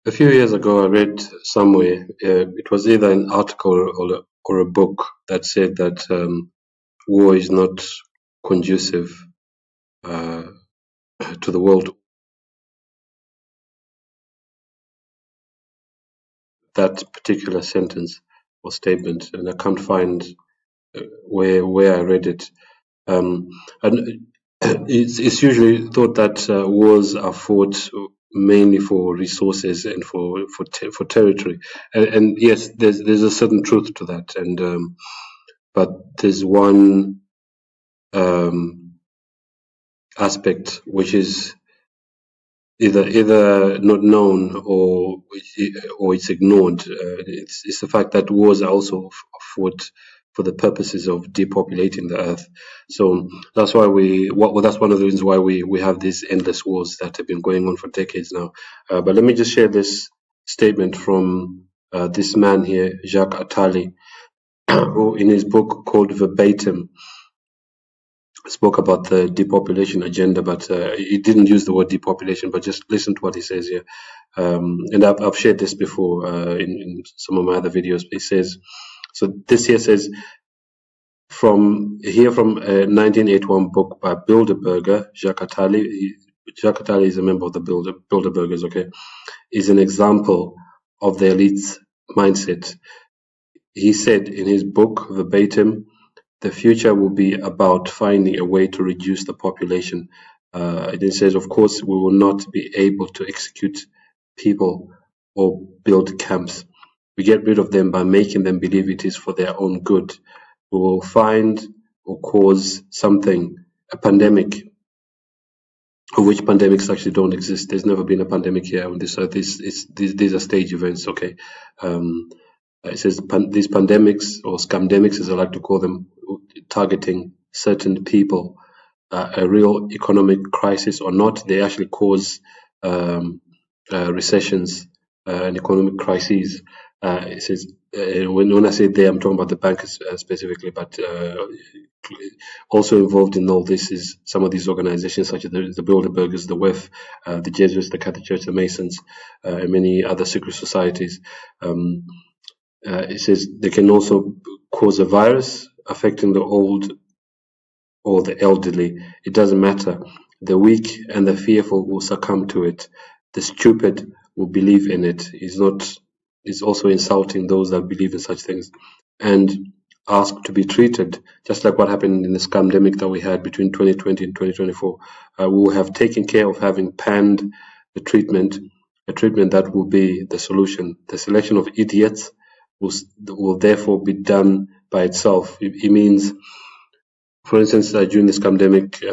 A few years ago, I read somewhere, it was either an article or a book that said that war is not conducive uh, to the world. That particular sentence or statement, and I can't find where I read it. And it's usually thought that wars are fought mainly for resources and for territory, and yes, there's a certain truth to that, and but there's one aspect which is either not known or it's ignored. It's the fact that wars are also fought for the purposes of depopulating the earth. So that's why that's one of the reasons why we have these endless wars that have been going on for decades now. But let me just share this statement from this man here, Jacques Attali, who in his book called Verbatim spoke about the depopulation agenda, but he didn't use the word depopulation, but just listen to what he says here. And I've shared this before in some of my other videos. He says, so this here says, from a 1981 book by Bilderberger, Jacques Attali. Jacques Attali is a member of the Bilderbergers, okay, is an example of the elite's mindset. He said in his book, Verbatim, the future will be about finding a way to reduce the population. And it says, of course, we will not be able to execute people or build camps. We get rid of them by making them believe it is for their own good. We will find or cause something, a pandemic, of which pandemics actually don't exist. There's never been a pandemic here on this earth. These are stage events, okay? It says these pandemics or scamdemics, as I like to call them, targeting certain people, a real economic crisis or not, they actually cause recessions and economic crises. It says, when I say they, I'm talking about the bankers specifically, but also involved in all this is some of these organizations such as the Bilderbergers, the WEF, the Jesuits, the Catholic Church, the Masons, and many other secret societies. It says they can also cause a virus affecting the old or the elderly. It doesn't matter. The weak and the fearful will succumb to it. The stupid will believe in it. It's also insulting those that believe in such things and ask to be treated, just like what happened in the scamdemic that we had between 2020 and 2024. We will have taken care of having panned the treatment, a treatment that will be the solution. The selection of idiots will therefore be done by itself. It means, for instance, during this pandemic,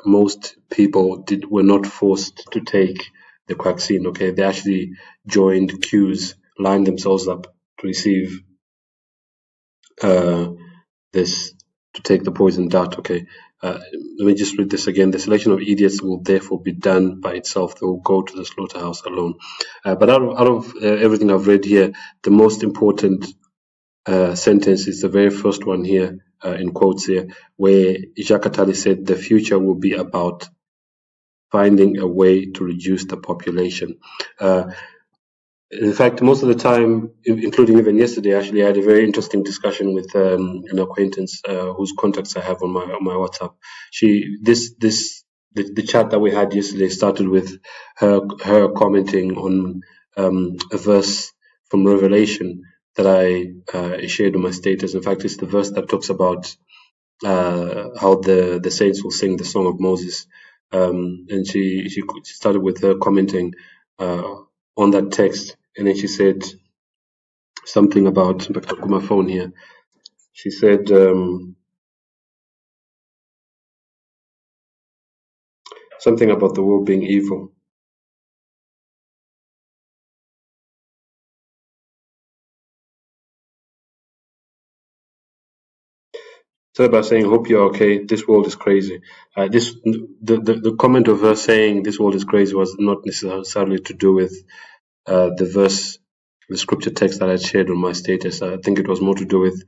most people were not forced to take the vaccine. Okay, they actually joined queues, lined themselves up to receive this, to take the poison dart. Okay, let me just read this again. The selection of idiots will therefore be done by itself. They will go to the slaughterhouse alone. But out of everything I've read here, the most important sentence is the very first one here, in quotes here, where Jacques Attali said, the future will be about finding a way to reduce the population. In fact, most of the time, including even yesterday, actually, I had a very interesting discussion with an acquaintance whose contacts I have on my WhatsApp. The chat that we had yesterday started with her commenting on a verse from Revelation that I shared on my status. In fact, it's the verse that talks about how the saints will sing the song of Moses. And she started with her commenting on that text, and then she said something about, in fact, I've got my phone here. She said something about the world being evil. Started by saying, "Hope you're okay. This world is crazy." The comment of her saying this world is crazy was not necessarily to do with the verse, the scripture text that I shared on my status. I think it was more to do with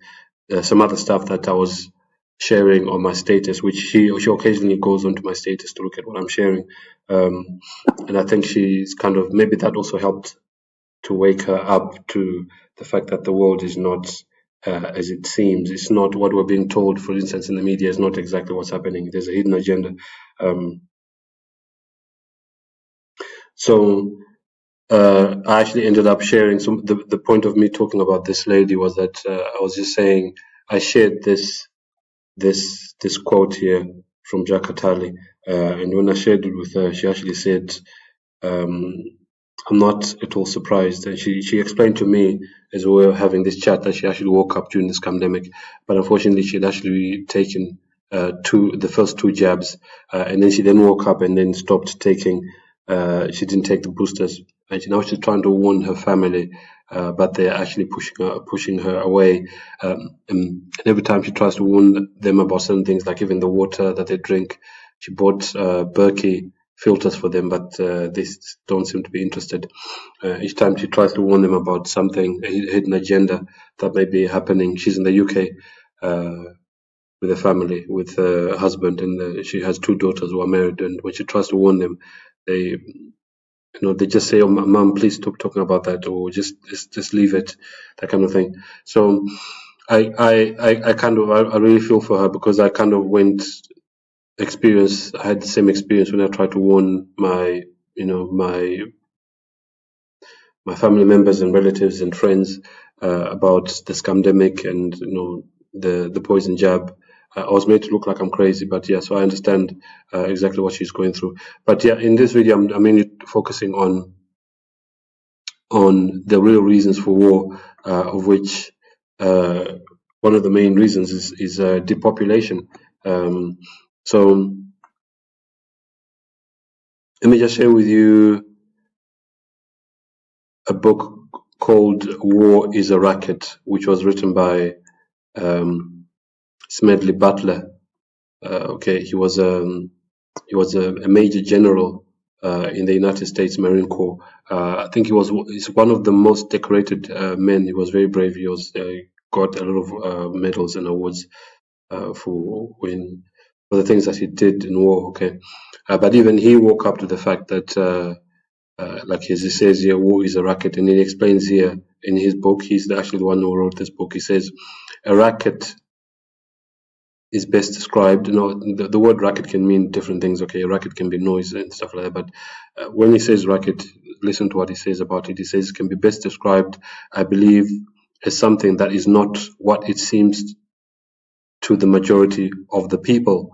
some other stuff that I was sharing on my status, which she occasionally goes onto my status to look at what I'm sharing. And I think she's kind of, maybe that also helped wake her up to the fact that the world is not as it seems. It's not what we're being told, for instance, in the media is not exactly what's happening. There's a hidden agenda. So I actually ended up sharing some. The point of me talking about this lady was that I was just saying I shared this quote here from Jack Attali, and when I shared it with her, she actually said, "I'm not at all surprised." And she explained to me as we were having this chat that she actually woke up during this pandemic, but unfortunately she had actually taken the first two jabs, and then she woke up and then stopped taking. She didn't take the boosters, and now she's trying to warn her family, but they're actually pushing her away. And every time she tries to warn them about certain things, like even the water that they drink, she bought Berkey filters for them, but they don't seem to be interested. Each time she tries to warn them about something, a hidden agenda that may be happening. She's in the UK with a family, with a husband, and she has two daughters who are married. And when she tries to warn them, they just say, "Oh, mom, please stop talking about that," or just leave it, that kind of thing. So I really feel for her, because I kind of I had the same experience when I tried to warn my family members and relatives and friends about the scamdemic and the poison jab. I was made to look like I'm crazy, but yeah, so I understand exactly what she's going through. But yeah, in this video, I'm mainly focusing on the real reasons for war, of which one of the main reasons is depopulation. So let me just share with you a book called War is a Racket, which was written by Smedley Butler. He was a major general in the United States Marine Corps. I think he's one of the most decorated men. He was very brave. He was got a lot of medals and awards for the things that he did in war. But even he woke up to the fact that like he says here, war is a racket, and he explains here in his book. He's actually the one who wrote this book. He says a racket is best described. The word racket can mean different things. A racket can be noise and stuff like that. But when he says racket, listen to what he says about it. He says it can be best described, I believe, as something that is not what it seems to the majority of the people.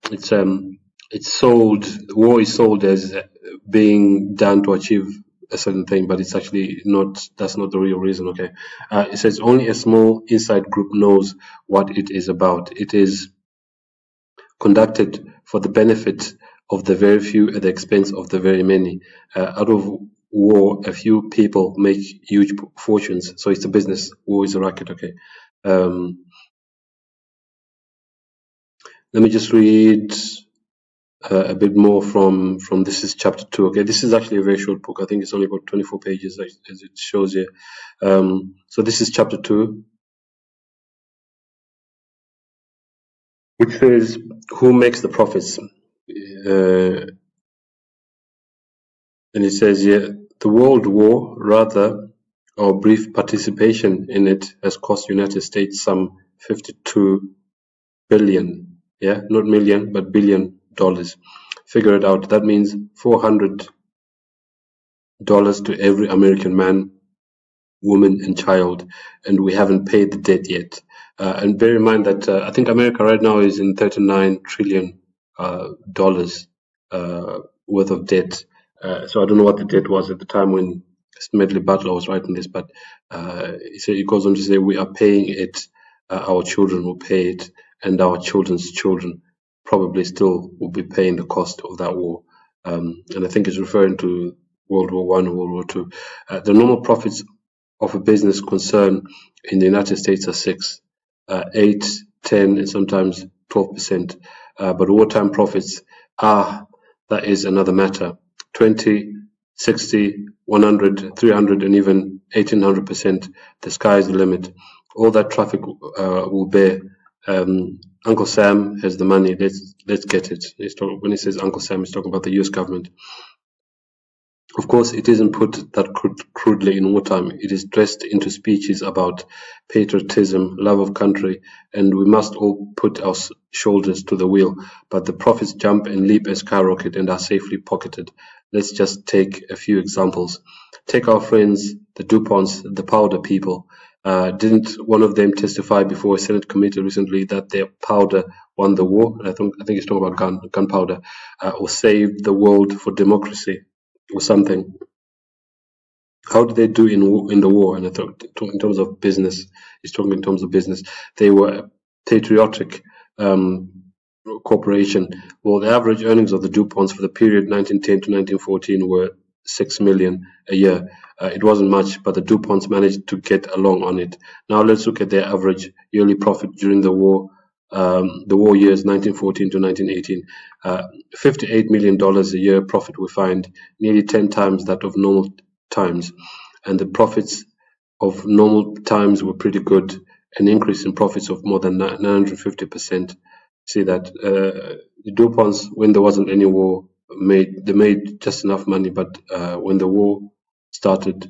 It's sold. War is sold as being done to achieve a certain thing, but it's actually not. That's not the real reason. It says only a small inside group knows what it is about. It is conducted for the benefit of the very few at the expense of the very many. Out of war, a few people make huge fortunes. So it's a business. War is a racket. Let me just read a bit more from this is chapter 2. This is actually a very short book. I think it's only about 24 pages as it shows here. So this is chapter 2, which says, who makes the profits? And it says here, the World War, rather, our brief participation in it has cost the United States some $52 billion. Not million, but $billion. Figure it out. That means $400 to every American man, woman, and child, and we haven't paid the debt yet. And bear in mind that I think America right now is in $39 trillion worth of debt. So I don't know what the debt was at the time when Smedley Butler was writing this, but it goes on to say we are paying it. Our children will pay it, and our children's children probably still will be paying the cost of that war. And I think it's referring to World War I and World War II. The normal profits of a business concern in the United States are 6, 8, 10, and sometimes 12%. But wartime profits that is another matter. 20, 60, 100, 300, and even 1800%. The sky is the limit. All that traffic will bear. Uncle Sam has the money. Let's get it. When he says Uncle Sam, he's talking about the U.S. government. Of course, it isn't put that crudely in wartime. It is dressed into speeches about patriotism, love of country, and we must all put our shoulders to the wheel. But the profits jump and leap and skyrocket and are safely pocketed. Let's just take a few examples. Take our friends, the DuPonts, the powder people. Didn't one of them testify before a Senate committee recently that their powder won the war? And I think he's talking about gunpowder, or saved the world for democracy, or something. How did they do in the war? And I thought, in terms of business, he's talking in terms of business. They were a patriotic corporation. Well, the average earnings of the DuPonts for the period 1910 to 1914 were $6 million a year. It wasn't much, but the DuPonts managed to get along on it. Now let's look at their average yearly profit during the war years 1914 to 1918. $58 million a year profit, we find, nearly 10 times that of normal times. And the profits of normal times were pretty good, an increase in profits of more than 950%. See that the DuPonts, when there wasn't any war, they made just enough money, but when the war started,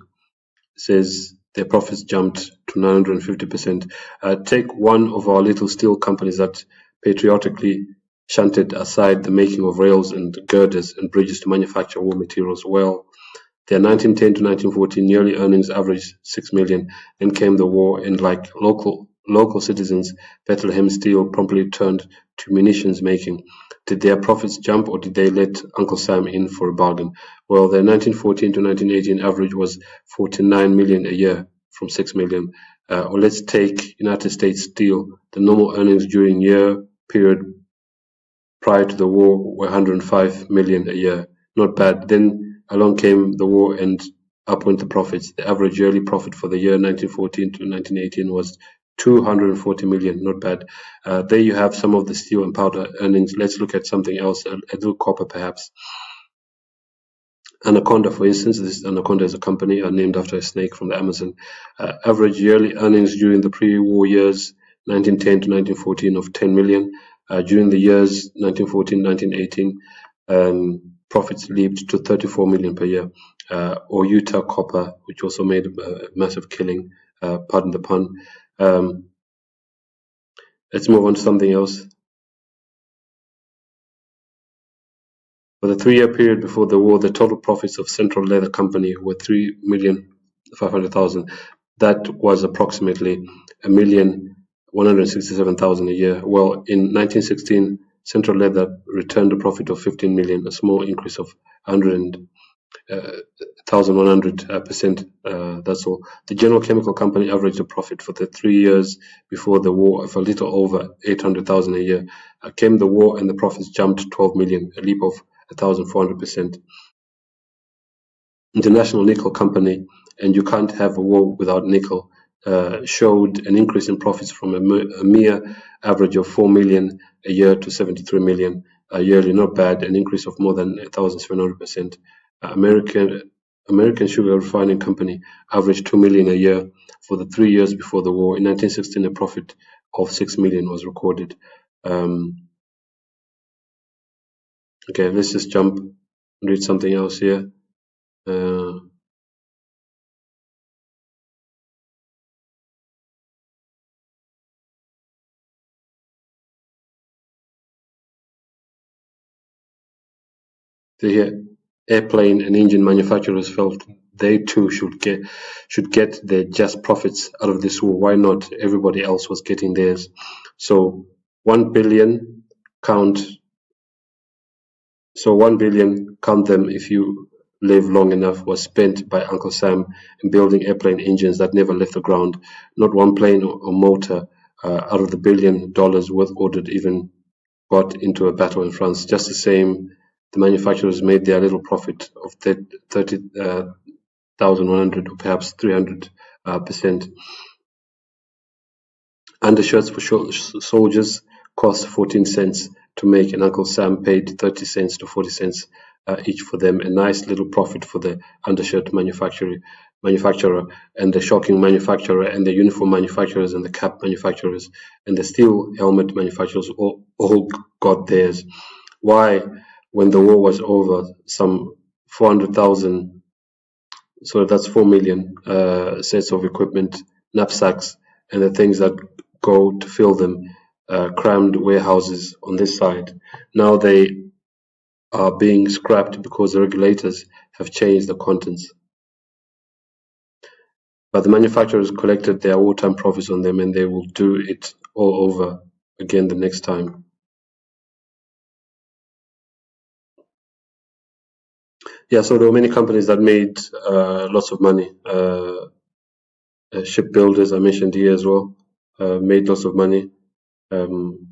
says their profits jumped to 950%. Take one of our little steel companies that patriotically shunted aside the making of rails and girders and bridges to manufacture war materials. Well, their 1910 to 1914 yearly earnings averaged $6 million. Then came the war, and like local citizens, Bethlehem Steel promptly turned to munitions making. Did their profits jump, or did they let Uncle Sam in for a bargain? Well, their 1914 to 1918 average was $49 million a year from $6 million. Or let's take United States Steel. The normal earnings during year period prior to the war were $105 million a year. Not bad. Then along came the war, and up went the profits. The average yearly profit for the year 1914 to 1918 was $240 million. Not bad. There you have some of the steel and powder earnings. Let's look at something else, a little copper perhaps. Anaconda, for instance. This Anaconda is a company named after a snake from the Amazon. Average yearly earnings during the pre-war years 1910 to 1914 of $10 million. During the years 1914 1918, profits leaped to $34 million per year. Or Utah Copper, which also made a massive killing, pardon the pun. Let's move on to something else. For the 3-year period before the war, the total profits of Central Leather Company were $3,500,000. That was approximately $1,167,000 a year. Well, in 1916, Central Leather returned a profit of $15 million, a small increase of 1,100%. That's all. The General Chemical Company averaged a profit for the 3 years before the war of a little over $800,000 a year. Came the war, and the profits jumped to $12 million, a leap of 1,400%. International Nickel Company, and you can't have a war without nickel, showed an increase in profits from a mere average of $4 million a year to $73 million yearly. Not bad, an increase of more than 1,700%. American Sugar Refining Company averaged $2 million a year for the 3 years before the war. In 1916, a profit of $6 million was recorded. Okay, let's just jump and read something else here. The airplane and engine manufacturers felt they too should get their just profits out of this war. Why not? Everybody else was getting theirs. So 1 billion, count them if you live long enough, was spent by Uncle Sam in building airplane engines that never left the ground. Not one plane or motor out of the $1 billion worth ordered even got into a battle in France. Just the same, the manufacturers made their little profit of 30,100 or perhaps 300%. Undershirts for soldiers cost 14 cents to make, and Uncle Sam paid 30 cents to 40 cents each for them. A nice little profit for the undershirt manufacturer, and the shocking manufacturer, and the uniform manufacturers, and the cap manufacturers, and the steel helmet manufacturers all got theirs. Why, when the war was over, some 400,000 So that's 4 million sets of equipment, knapsacks, and the things that go to fill them, crammed warehouses on this side. Now they are being scrapped because the regulators have changed the contents. But the manufacturers collected their wartime profits on them, and they will do it all over again the next time. Yeah, so there were many companies that made lots of money. Shipbuilders, I mentioned here as well, made lots of money. And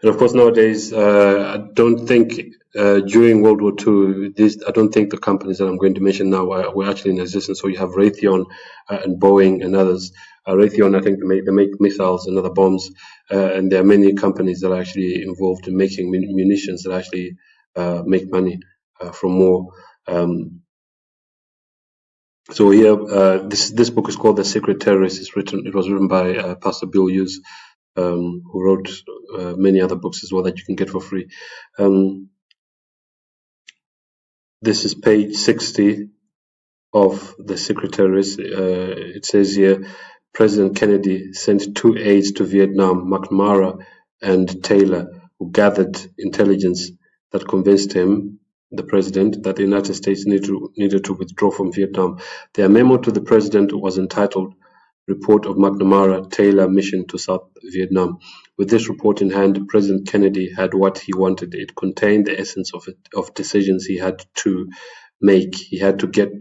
of course, nowadays, I don't think during World War II, I don't think the companies that I'm going to mention now were actually in existence. So you have Raytheon and Boeing and others. Raytheon, I think they make missiles and other bombs, and there are many companies that are actually involved in making munitions that actually make money from war. So here, this book is called The Secret Terrorist. It was written by Pastor Bill Hughes, who wrote many other books as well that you can get for free. This is page 60 of The Secret Terrorist. It says here, President Kennedy sent 2 aides to Vietnam, McNamara and Taylor, who gathered intelligence that convinced him, the president, that the United States needed to withdraw from Vietnam. Their memo to the president was entitled Report of McNamara-Taylor Mission to South Vietnam. With this report in hand, President Kennedy had what he wanted. It contained the essence of decisions he had to make. He had to get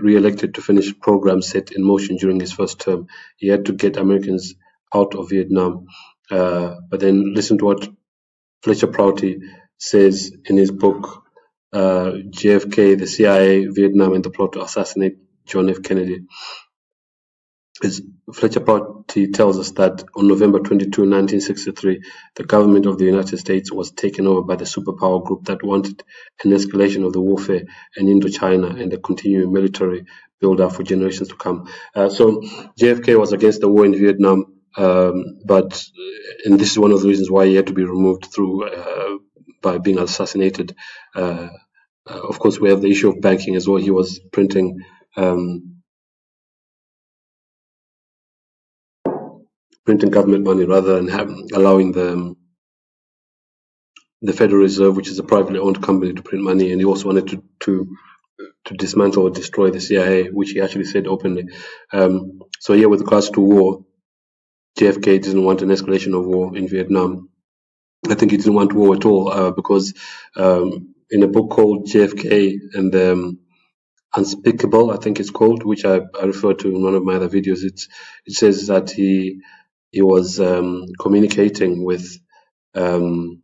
re-elected to finish programs set in motion during his first term. He had to get Americans out of Vietnam. But then listen to what Fletcher Prouty says in his book, JFK, the CIA, Vietnam, and the plot to assassinate John F. Kennedy. Fletcher Prouty tells us that on November 22, 1963, the government of the United States was taken over by the superpower group that wanted an escalation of the warfare in Indochina and a continuing military build-up for generations to come. So JFK was against the war in Vietnam, and this is one of the reasons why he had to be removed by being assassinated. Of course, we have the issue of banking as well. He was printing government money rather than allowing the Federal Reserve, which is a privately owned company, to print money. And he also wanted to dismantle or destroy the CIA, which he actually said openly. So here, with regards to war, JFK didn't want an escalation of war in Vietnam. I think he didn't want war at all because in a book called JFK and the Unspeakable, I think it's called, which I refer to in one of my other videos, it says that he was communicating with Khrushchev,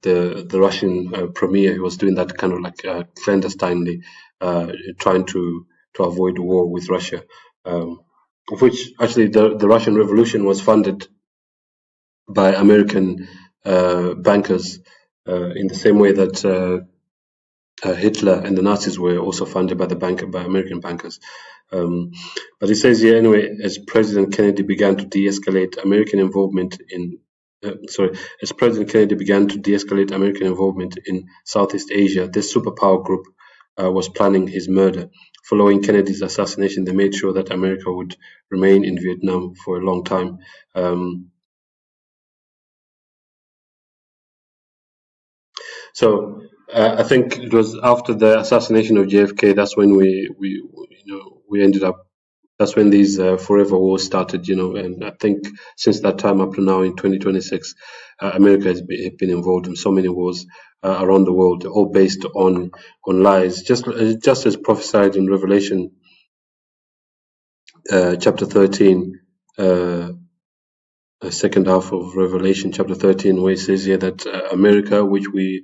the Russian premier. He was doing that kind of like clandestinely, trying to avoid war with Russia, of which actually the Russian Revolution was funded by American bankers in the same way that Hitler and the Nazis were also funded by American bankers. But it says here anyway, as President Kennedy began to de-escalate American involvement in Southeast Asia, this superpower group was planning his murder. Following Kennedy's assassination, they made sure that America would remain in Vietnam for a long time. So I think it was after the assassination of JFK that's when we ended up. That's when these forever wars started, and I think since that time up to now in 2026, America has been involved in so many wars around the world, all based on lies, just as prophesied in Revelation chapter 13, second half of Revelation chapter 13, where it says here that America, which we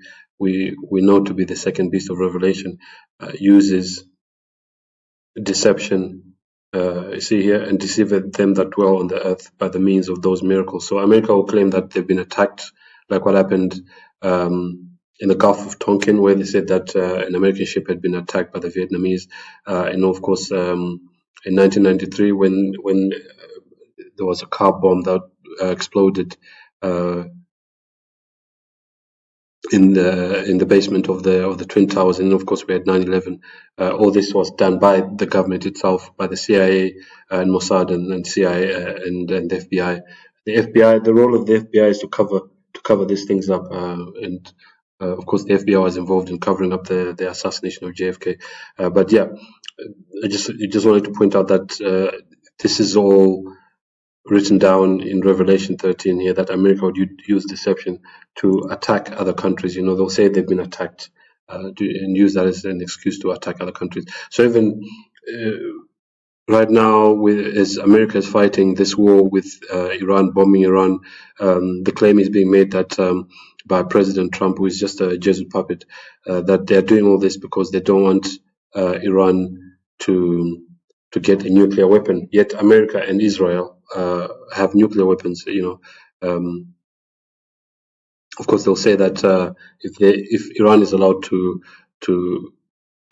know to be the second beast of Revelation, uses deception. You see here, and deceiveth them that dwell on the earth by the means of those miracles. So America will claim that they've been attacked, like what happened in the Gulf of Tonkin, where they said that an American ship had been attacked by the Vietnamese. And of course, in 1993, when there was a car bomb that exploded in the basement of the Twin Towers, and of course we had 9/11. All this was done by the government itself, by the CIA and Mossad and CIA and the FBI. The FBI, the role of the FBI is to cover these things up, and of course the FBI was involved in covering up the assassination of JFK. But yeah, I just wanted to point out that this is all written down in Revelation 13 here, that America would use deception to attack other countries. They'll say they've been attacked and use that as an excuse to attack other countries. So even right now, as America is fighting this war with Iran, bombing Iran, the claim is being made that by President Trump, who is just a Jesuit puppet, that they're doing all this because they don't want Iran to get a nuclear weapon. Yet America and Israel have nuclear weapons. Of course, they'll say that if Iran is allowed to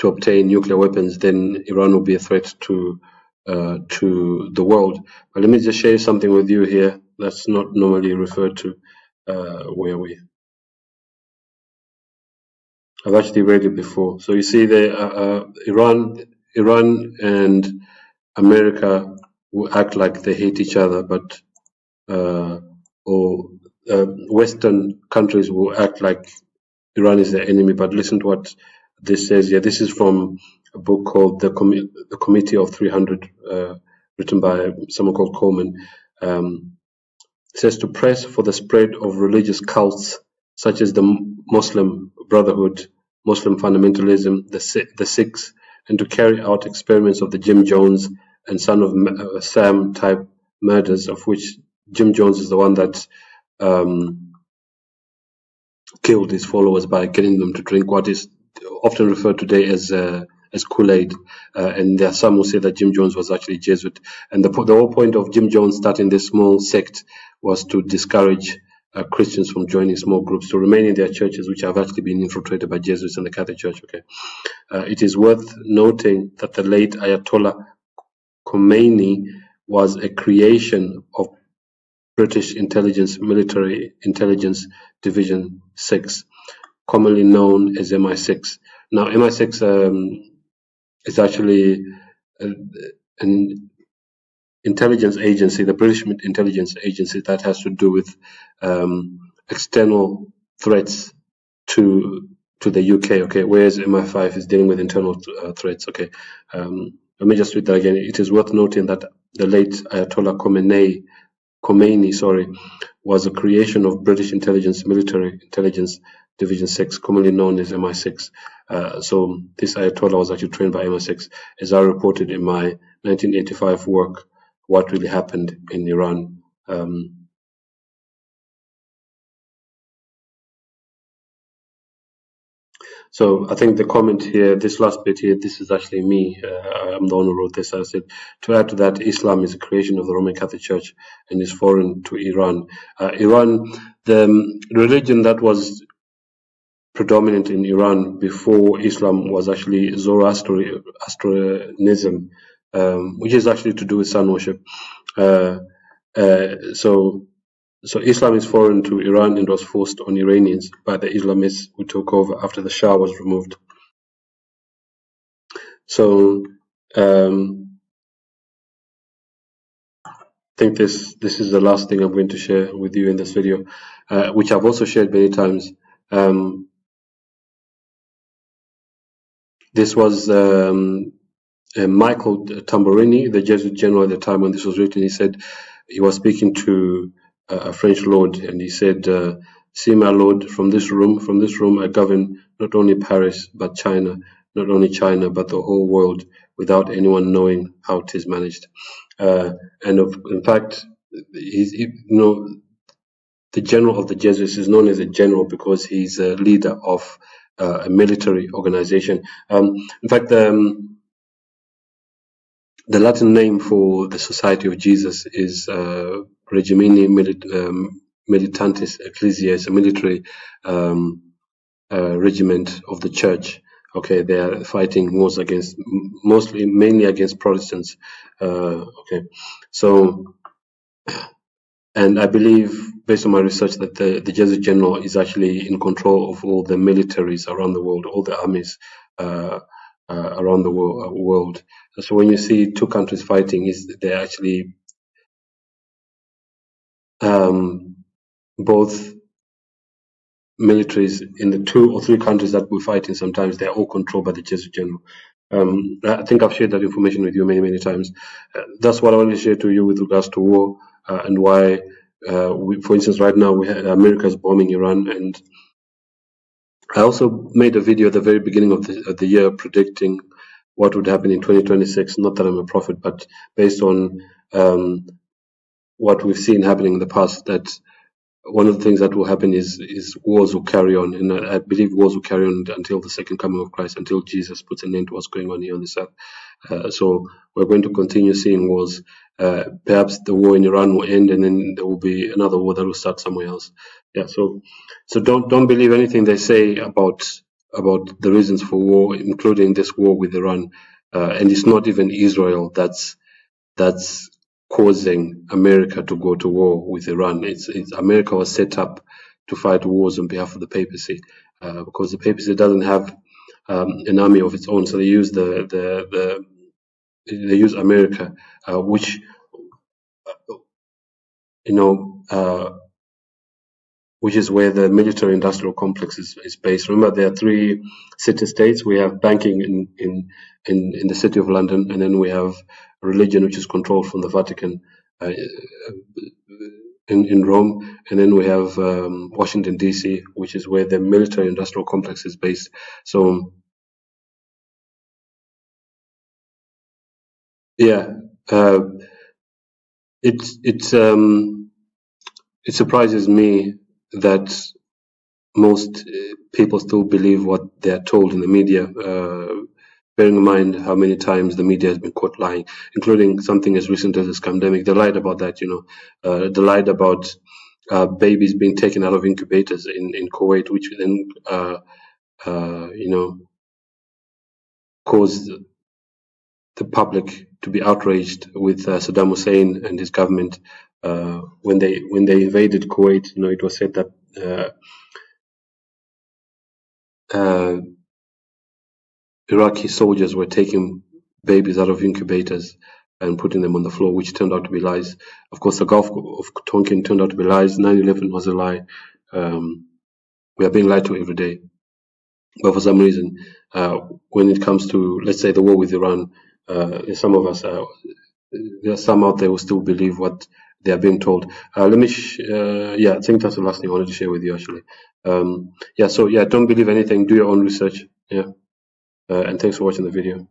obtain nuclear weapons, then Iran will be a threat to the world. But let me just share something with you here that's not normally referred to. Where are we? I've actually read it before. So you see, Iran and America will act like they hate each other, but Western countries will act like Iran is their enemy. But listen to what this says here. This is from a book called The Committee of 300, written by someone called Coleman. It says, to press for the spread of religious cults such as the Muslim Brotherhood, Muslim fundamentalism, the Sikhs, and to carry out experiments of the Jim Jones and Son of Sam type murders, of which Jim Jones is the one that killed his followers by getting them to drink what is often referred today as Kool-Aid. And there are some who say that Jim Jones was actually Jesuit. And the whole point of Jim Jones starting this small sect was to discourage Christians from joining small groups, to remain in their churches, which have actually been infiltrated by Jesuits and the Catholic Church. Okay, it is worth noting that the late Ayatollah Khomeini was a creation of British intelligence, Military Intelligence Division 6, commonly known as MI6. Now, MI6 is actually an intelligence agency, the British intelligence agency that has to do with external threats to the UK. Okay, whereas MI5 is dealing with internal threats. Okay, let me just read that again. It is worth noting that the late Ayatollah Khomeini, was a creation of British intelligence, Military Intelligence Division 6, commonly known as MI6. So this Ayatollah was actually trained by MI6, as I reported in my 1985 work, What Really Happened in Iran. So I think the comment here, this last bit here, this is actually me. I'm the one who wrote this. I said, to add to that, Islam is a creation of the Roman Catholic Church and is foreign to Iran. Iran, the religion that was predominant in Iran before Islam was actually Zoroastrianism, which is actually to do with sun worship. So Islam is foreign to Iran and was forced on Iranians by the Islamists who took over after the Shah was removed. So I think this is the last thing I'm going to share with you in this video, which I've also shared many times. This was Michael Tamburini, the Jesuit general at the time when this was written. He said he was speaking to a French lord, and he said, see, my lord, from this room I govern not only Paris but China, not only China but the whole world, without anyone knowing how it is managed. In fact, the general of the Jesuits is known as a general because he's a leader of a military organization. In fact, the Latin name for the Society of Jesus is Regimini Militantis Ecclesiae, a military regiment of the church. Okay, they are fighting wars mainly against Protestants. Okay, so And I believe, based on my research, that the Jesuit general is actually in control of all the militaries around the world, all the armies around the world. So when you see two countries fighting, they're actually both militaries in the 2 or 3 countries that we're fighting. Sometimes they're all controlled by the Jesuit general. I think I've shared that information with you many times. That's what I want to share to you with regards to war and why. For instance, right now America is bombing Iran, and I also made a video at the very beginning of the year predicting what would happen in 2026. Not that I'm a prophet, but based on what we've seen happening in the past, that one of the things that will happen is wars will carry on, and I believe wars will carry on until the second coming of Christ, until Jesus puts an end to what's going on here on this earth. So we're going to continue seeing wars. Perhaps the war in Iran will end, and then there will be another war that will start somewhere else. Yeah. So don't believe anything they say about the reasons for war, including this war with Iran. And it's not even Israel that's causing America to go to war with Iran. It's America was set up to fight wars on behalf of the papacy, because the papacy doesn't have an army of its own, so they use they use America, which which is where the military-industrial complex is based. Remember, there are 3 city-states. We have banking in the city of London, and then we have religion, which is controlled from the Vatican in Rome, and then we have Washington, D.C., which is where the military-industrial complex is based. So, yeah, it surprises me that most people still believe what they're told in the media, bearing in mind how many times the media has been caught lying, including something as recent as this pandemic. They lied about that, they lied about babies being taken out of incubators in Kuwait, which then caused the public to be outraged with Saddam Hussein and his government. When they invaded Kuwait, it was said that Iraqi soldiers were taking babies out of incubators and putting them on the floor, which turned out to be lies. Of course, the Gulf of Tonkin turned out to be lies. 9/11 was a lie. We are being lied to every day. But for some reason, when it comes to, let's say, the war with Iran, some of us, there are some out there who still believe what they are being told. I think that's the last thing I wanted to share with you, actually. So don't believe anything. Do your own research. Yeah. And thanks for watching the video.